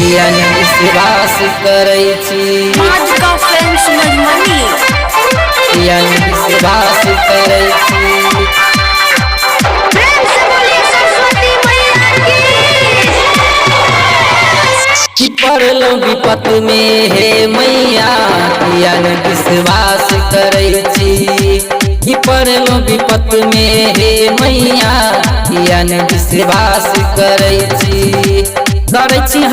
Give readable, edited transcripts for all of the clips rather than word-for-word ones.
किया न विश्वास करै छी माजिका फिल्म्स मधुबनी किया न विश्वास करै छी प्रेम से बोलिए सरस्वती मैया की पड़लो विपत में हे मैया किया न विश्वास करै छी कि पड़लो विपत में हे मैया किया न विश्वास करै छी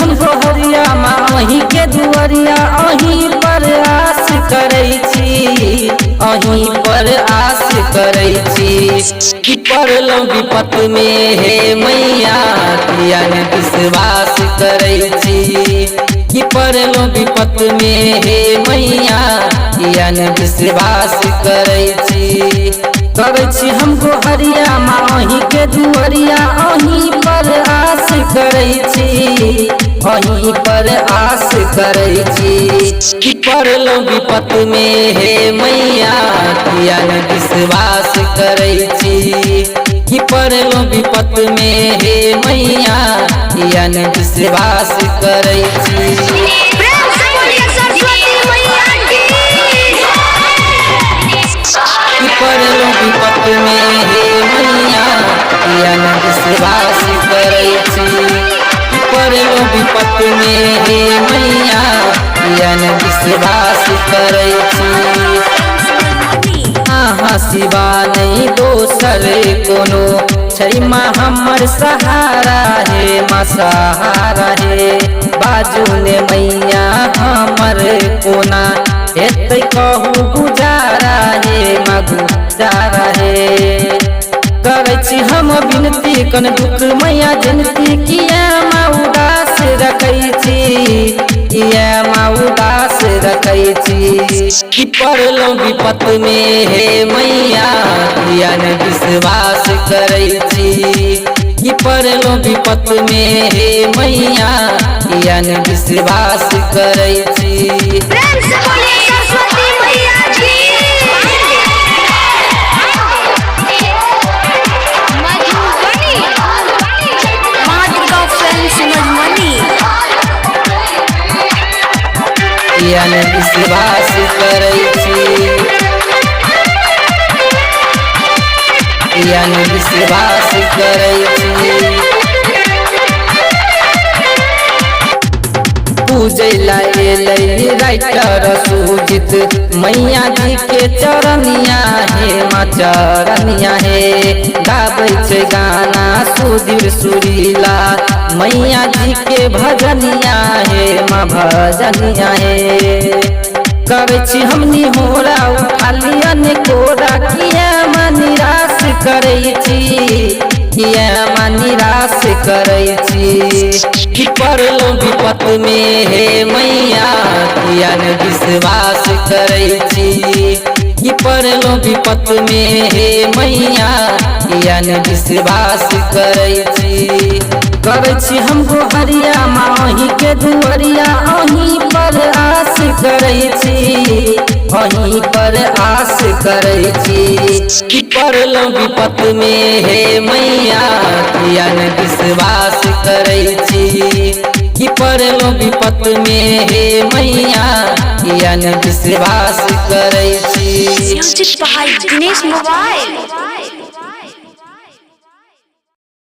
हम गोहरिया माँ अहीं के दुआरिया अहीं पर आस करै छी अहीं पर आस करै छी कि पड़लो विपत में हे मैया किया न विश्वास करै छी कि पड़लो विपत में हे मैया किया न विश्वास करै छी हम गोहरिया माँ अहीं के दुआरिया अहीं पर आस करै छी अहीं पर आस करै छी कि पड़लो विपत में हे मैया किया न विश्वास करै छी कि पड़लो विपत में हे मैया किया न विश्वास करै छी प्रेम से बोलिए सरस्वती मैया कि पड़लो विपत में हे मैया किया न विश्वास करै छी कि पड़लो विपत में हे मैया किया न विश्वास करै छी अहाँ सिवा नहीं दोसर कोनो छै माँ हमर सहारा हे माँ सहारा हे बाजू ने मैया हमर कोना हेतै कहू गुजारा हे माँ गुजारा हे करै छी हम विनती कन दुख मैया जनती किया माँ उदास रखै छी किया माँ उदास रखै छी कि पड़लो विपत में हे मैया किया न विश्वास करै छी कि पड़लो विपत में हे मैया किया न विश्वास करै छी प्रेम से बोलिए सरस्वती मैया की मधुबनी माजिका फिल्म्स मधुबनी किया न विश्वास करै छी किया न विश्वास करै छी पूजै ला एलै राइटर सुजित मैया जी के चरनिया हे माँ चरनिया हे गाबै छै गाना सुधीर सुरीला मैया जी के भजनिया हे माँ भजनिया हे करै छी हमनी होरा उठालियन कोरा किया माँ निराश करै छी किया माँ निराश करै छी कि पड़लो विपत में हे मैया किया न विश्वास करै छी कि पड़लो विपत में हे मैया किया न विश्वास करै छी हम गोहरिया माँ अहीं के दुआरिया अहीं पर आस करै छी अहीं पर आस करै छी कि पड़लो विपत में हे मैया किया न विश्वास करै छी कि पड़लो विपत में हे मैया किया न विश्वास करै छी म्यूजिक बाय दिनेश मोबाइल